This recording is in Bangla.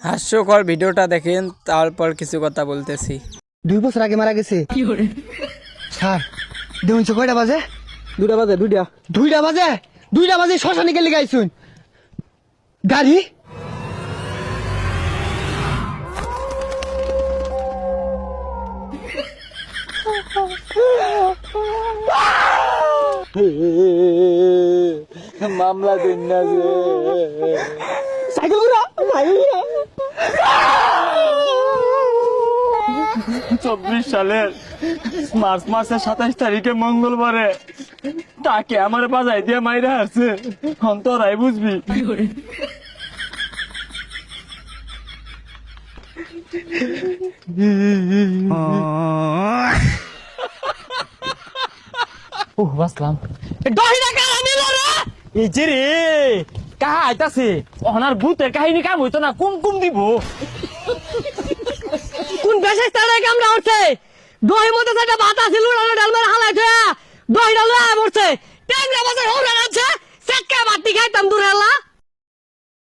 হাস্যকর ভিডিওটা দেখেন, তারপর কিছু কথা বলতেছি। 2 বছর আগে মারা গেছে। স্যার দেখুন কয়টা বাজে? 2টা বাজে 2টা 2টা বাজে 2টা বাজে শ্মশানে গেলে গাইছুন গাড়ি মামলা দিন না যে সাইকেল উড়া সাইকেল উড়া 24 সালের মার্চ মাসের 27 তারিখে মঙ্গলবারে তাকে আমার বাজাই দিয়ে মাইরা আসছে অন্তরাই বুঝবি। ও বাসলাম দহিনা কারা নিল রে এই যে রে কাহা আইতাছে ওনার ভূতের কাহিনী কাম হইতো না কুমকুম দিব কোন বেশে তারে কামড়া উঠছে দহি মধ্যে একটা ভাত আছিল উড়ানো ডালমার হালাই থয়া দহিনা লয়া মরছে ট্যাংরা বাজার হোরা আছে সেক্কা বাটি খাইতাম দূর হেলা